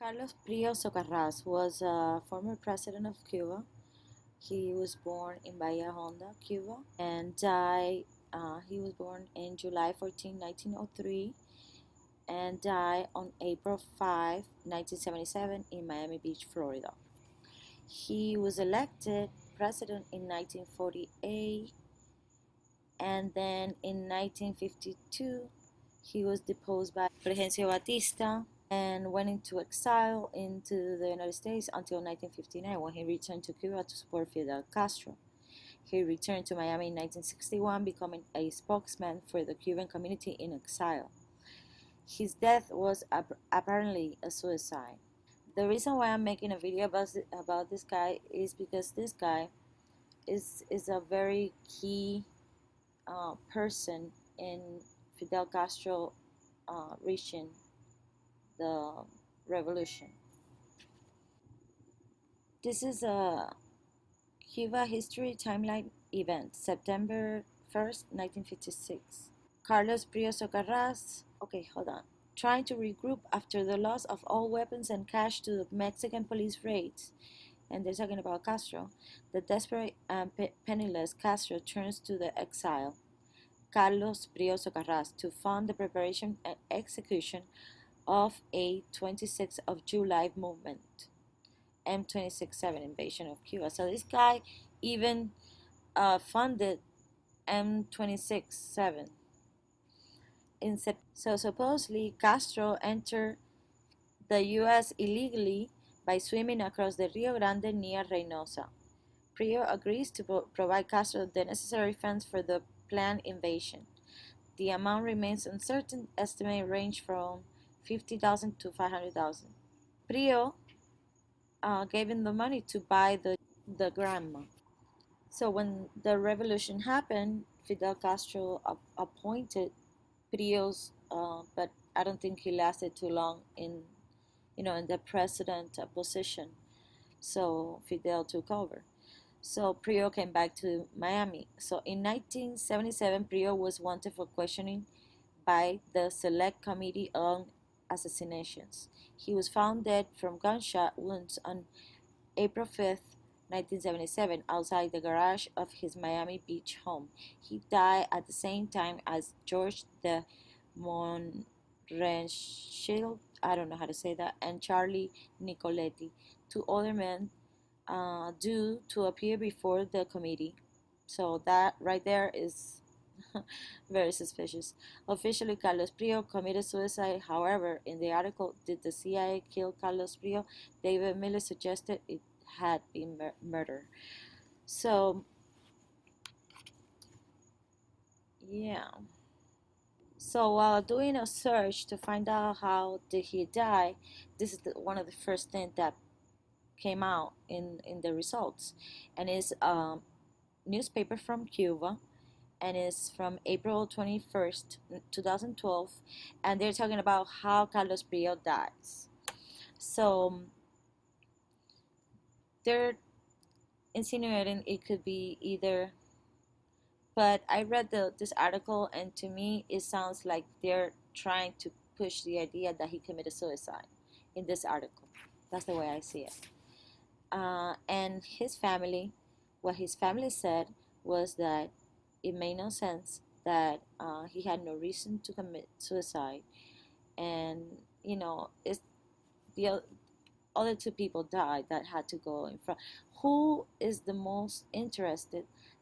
Carlos Prios Socarrás was a former president of Cuba. He was born in Bahia Honda, Cuba, and died. He was born in July 14, 1903, and died on April 5, 1977, in Miami Beach, Florida. He was elected president in 1948, and then in 1952, he was deposed by Fulgencio Batista and went into exile into the United States until 1959 when he returned to Cuba to support Fidel Castro. He returned to Miami in 1961, becoming a spokesman for the Cuban community in exile. His death was apparently a suicide. The reason why I'm making a video about this guy is because this guy is a very key person in Fidel Castro reaching the revolution. This is a Cuba History Timeline event, September 1st, 1956. Carlos Prios Socarrás, okay, hold on. Trying to regroup after the loss of all weapons and cash to the Mexican police raids. And they're talking about Castro. The desperate and penniless Castro turns to the exile, Carlos Prios Socarrás, to fund the preparation and execution of a 26th of July movement. M26-7 invasion of Cuba. So this guy even funded M26-7. So supposedly Castro entered the U.S. illegally by swimming across the Rio Grande near Reynosa. Prio agrees to provide Castro the necessary funds for the planned invasion. The amount remains uncertain. Estimate range from 50,000 to 500,000. Prio gave him the money to buy the grandma. So when the revolution happened, Fidel Castro appointed Prios, but I don't think he lasted too long in the president position. So Fidel took over. So Prio came back to Miami. So in 1977, Prio was wanted for questioning by the Select Committee on Assassinations. He was found dead from gunshot wounds on April 5th, 1977, outside the garage of his Miami Beach home. He died at the same time as George de Monrenschild, I don't know how to say that, and Charlie Nicoletti, two other men due to appear before the committee. So that right there is very suspicious. Officially, Carlos Prio committed suicide. However, in the article, Did the CIA Kill Carlos Prio? David Miller suggested it had been murder. So, yeah. So while doing a search to find out how did he die, this is one of the first things that came out in the results, and it's a newspaper from Cuba, and it's from April 21st, 2012, and they're talking about how Carlos Prio dies. So they're insinuating it could be either, but I read this article, and to me it sounds like they're trying to push the idea that he committed suicide in this article. That's the way I see it. And his family, what his family said was that it made no sense that he had no reason to commit suicide, and it's the other two people died that had to go in front. Who is the most interested